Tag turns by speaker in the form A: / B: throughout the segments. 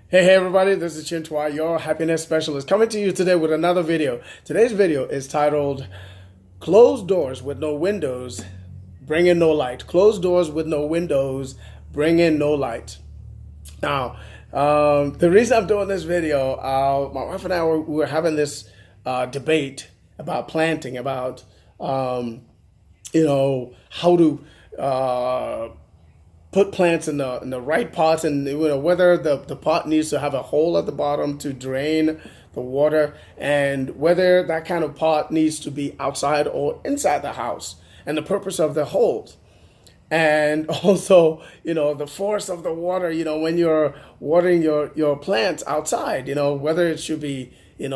A: Hey everybody, this is Chintua, your happiness specialist, coming to you today with another video. Today's video is titled, Closed Doors with No Windows, Bring in No Light. Closed doors with no windows, bring in no light. Now, the reason I'm doing this video, my wife and I were having this debate about planting, about, how to put plants in the right pots, and whether the pot needs to have a hole at the bottom to drain the water, and whether that kind of pot needs to be outside or inside the house, and the purpose of the holes. And also, the force of the water, when you're watering your plants outside, whether it should be,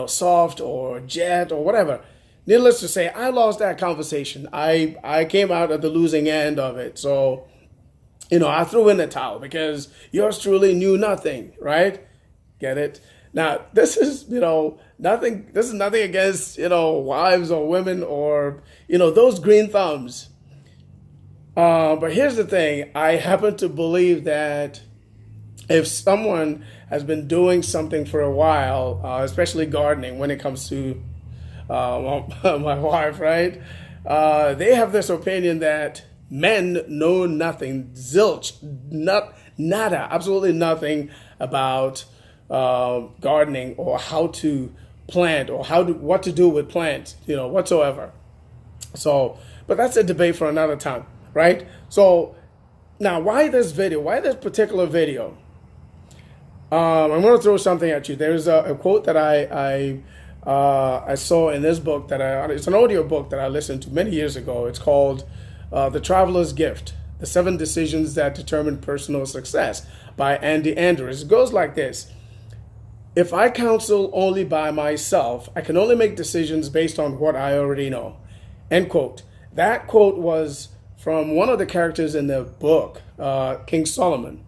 A: soft or jet or whatever. Needless to say, I lost that conversation. I came out at the losing end of it. So, I threw in the towel because yours truly knew nothing, right? Get it? Now, this is, nothing, this is nothing against, wives or women or, those green thumbs. But here's the thing. I happen to believe that if someone has been doing something for a while, especially gardening when it comes to my wife, right? They have this opinion that men know nothing, zilch, nada, absolutely nothing about gardening or how to plant or what to do with plants, whatsoever. So, but that's a debate for another time, right? So now, why this video? Why this particular video? I'm going to throw something at you. There's a quote that I saw in this book it's an audio book that I listened to many years ago. It's called The Traveler's Gift: The 7 Decisions That Determine Personal Success by Andy Andrews. It goes like this. If I counsel only by myself, I can only make decisions based on what I already know. End quote. That quote was from one of the characters in the book, King Solomon,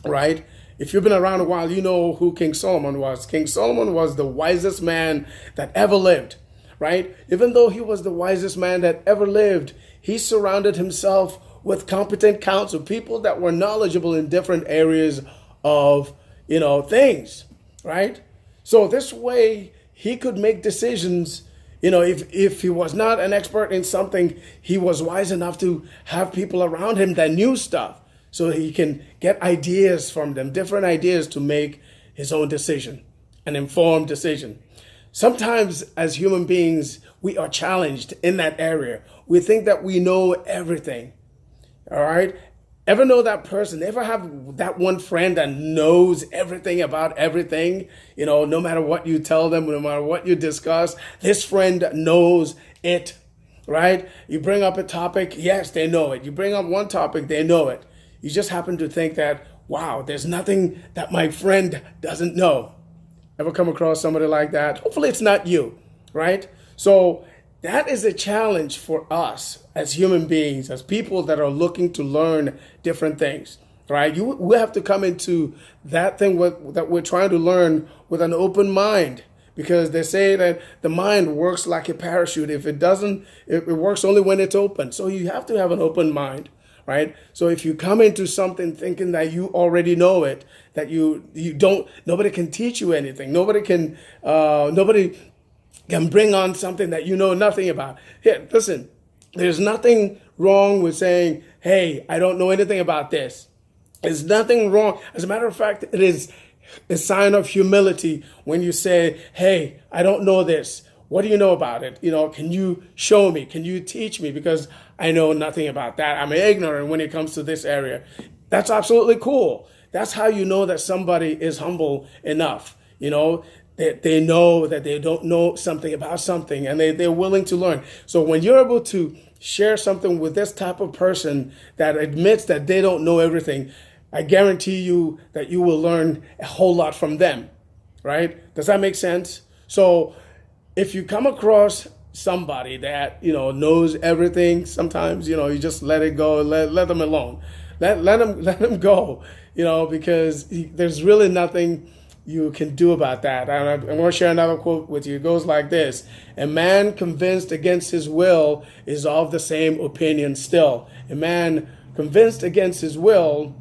A: right? If you've been around a while, you know who King Solomon was. King Solomon was the wisest man that ever lived, right? Even though he was the wisest man that ever lived, he surrounded himself with competent counsel, people that were knowledgeable in different areas of, things, right? So this way he could make decisions. If he was not an expert in something, he was wise enough to have people around him that knew stuff so he can get ideas from them, different ideas to make his own decision, an informed decision. Sometimes as human beings, we are challenged in that area. We think that we know everything. All right. Ever know that person? Ever have that one friend that knows everything about everything? No matter what you tell them, no matter what you discuss, this friend knows it, right? You bring up a topic, yes, they know it. You bring up one topic, they know it. You just happen to think that, wow, there's nothing that my friend doesn't know. Ever come across somebody like that? Hopefully it's not you, right? So that is a challenge for us as human beings, as people that are looking to learn different things, right? We have to come into that thing that we're trying to learn with an open mind, because they say that the mind works like a parachute. If it doesn't, it works only when it's open. So you have to have an open mind, right? So if you come into something thinking that you already know it, that you don't, nobody can teach you anything. Nobody can bring on something that you know nothing about. Here, listen, there's nothing wrong with saying, hey, I don't know anything about this. There's nothing wrong. As a matter of fact, it is a sign of humility when you say, hey, I don't know this. What do you know about it? Can you show me? Can you teach me? Because I know nothing about that. I'm ignorant when it comes to this area. That's absolutely cool. That's how you know that somebody is humble enough, that they know that they don't know something about something, and they're willing to learn. So when you're able to share something with this type of person that admits that they don't know everything, I guarantee you that you will learn a whole lot from them, right? Does that make sense? So if you come across somebody that, knows everything, sometimes, you just let it go, let them alone. Let them go, because there's really nothing you can do about that. I'm going to share another quote with you. It goes like this. A man convinced against his will is of the same opinion still. A man convinced against his will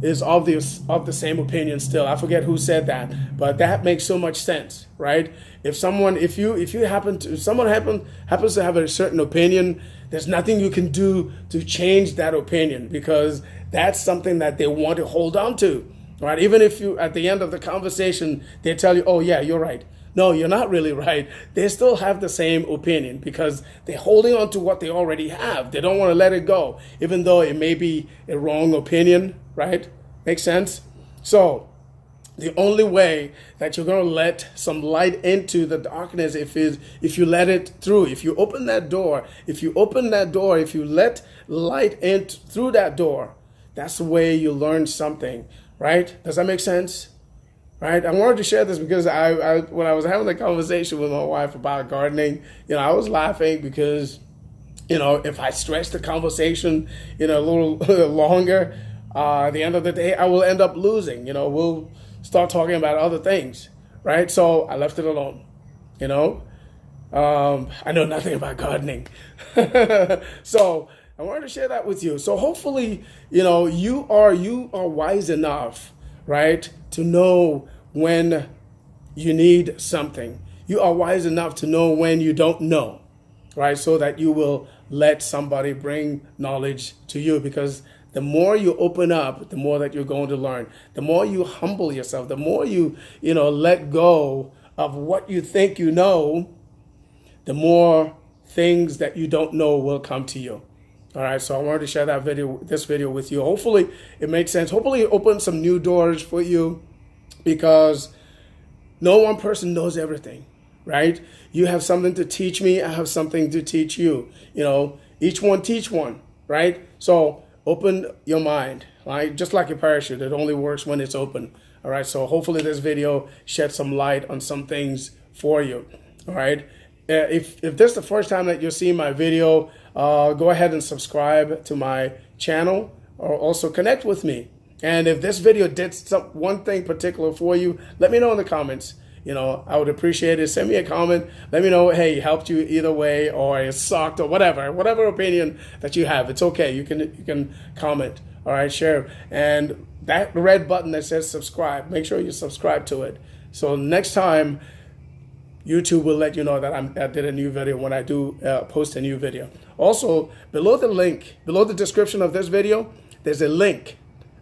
A: is of the same opinion still. I forget who said that, but that makes so much sense, right? If someone happens to have a certain opinion, there's nothing you can do to change that opinion, because that's something that they want to hold on to, right? Even if you, at the end of the conversation, they tell you, oh yeah, you're right. No, you're not really right. They still have the same opinion because they're holding on to what they already have. They don't want to let it go, even though it may be a wrong opinion, right? Makes sense? So the only way that you're going to let some light into the darkness if you let it through. If you open that door, if you let light in through that door, that's the way you learn something, right? Does that make sense? Right? I wanted to share this because I when I was having a conversation with my wife about gardening, I was laughing because, if I stretch the conversation, a little longer, at the end of the day, I will end up losing. We'll start talking about other things, right? So I left it alone. I know nothing about gardening, so I wanted to share that with you. So hopefully, you are wise enough, right, to know when you need something. You are wise enough to know when you don't know, right? So that you will let somebody bring knowledge to you, because the more you open up, the more that you're going to learn. The more you humble yourself, the more you let go of what you think you know, the more things that you don't know will come to you. All right, so I wanted to share this video with you. Hopefully it made sense. Hopefully it opened some new doors for you, because no one person knows everything, right? You have something to teach me. I have something to teach you. Each one teach one, right? So open your mind, right? Just like a parachute, it only works when it's open. All right, so hopefully this video shed some light on some things for you. All right, if this is the first time that you're seeing my video, go ahead and subscribe to my channel, or also connect with me. And if this video did one thing particular for you, let me know in the comments. I would appreciate it. Send me a comment. Let me know, hey, it helped you either way, or it sucked, or whatever opinion that you have. It's okay. You can comment. All right, share. And that red button that says subscribe, make sure you subscribe to it. So next time, YouTube will let you know that I did a new video when I do post a new video. Also, below the description of this video, there's a link.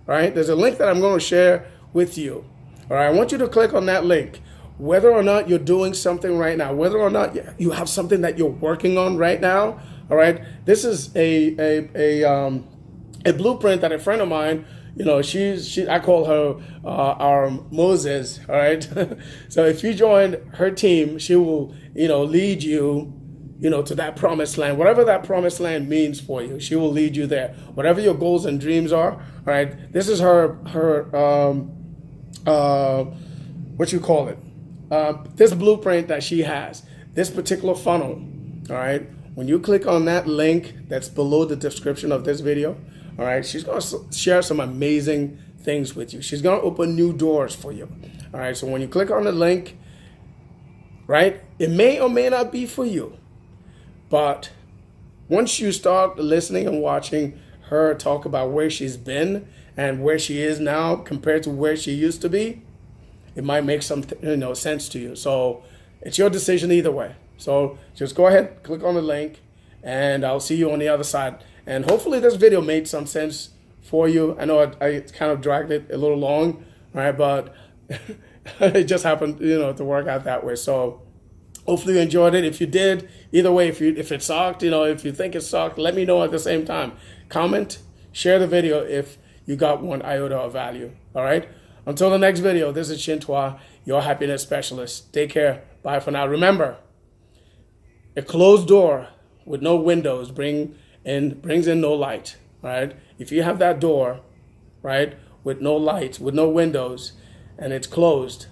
A: All right, there's a link that I'm going to share with you. All right, I want you to click on that link. Whether or not you're doing something right now, whether or not you have something that you're working on right now, all right, this is a blueprint that a friend of mine, I call her our Moses, all right? So if you join her team, she will, lead you, to that promised land. Whatever that promised land means for you, she will lead you there. Whatever your goals and dreams are, all right? This is her what you call it? This blueprint that she has, this particular funnel, all right? When you click on that link that's below the description of this video, all right, she's going to share some amazing things with you. She's going to open new doors for you. All right, so when you click on the link, right, it may or may not be for you. But once you start listening and watching her talk about where she's been and where she is now compared to where she used to be, it might make some sense to you. So it's your decision either way. So just go ahead, click on the link, and I'll see you on the other side. And hopefully this video made some sense for you. I know I kind of dragged it a little long, right? But it just happened, to work out that way. So hopefully you enjoyed it. If you did, either way, if it sucked, if you think it sucked, let me know at the same time. Comment, share the video if you got one iota of value. All right? Until the next video, this is Chintua, your happiness specialist. Take care. Bye for now. Remember, a closed door with no windows brings in no light. Right? If you have that door, right, with no light, with no windows, and it's closed,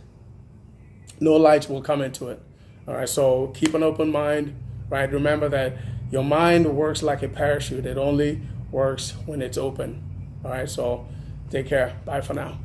A: no lights will come into it. All right, so keep an open mind, right? Remember that your mind works like a parachute. It only works when it's open. All right, so take care. Bye for now.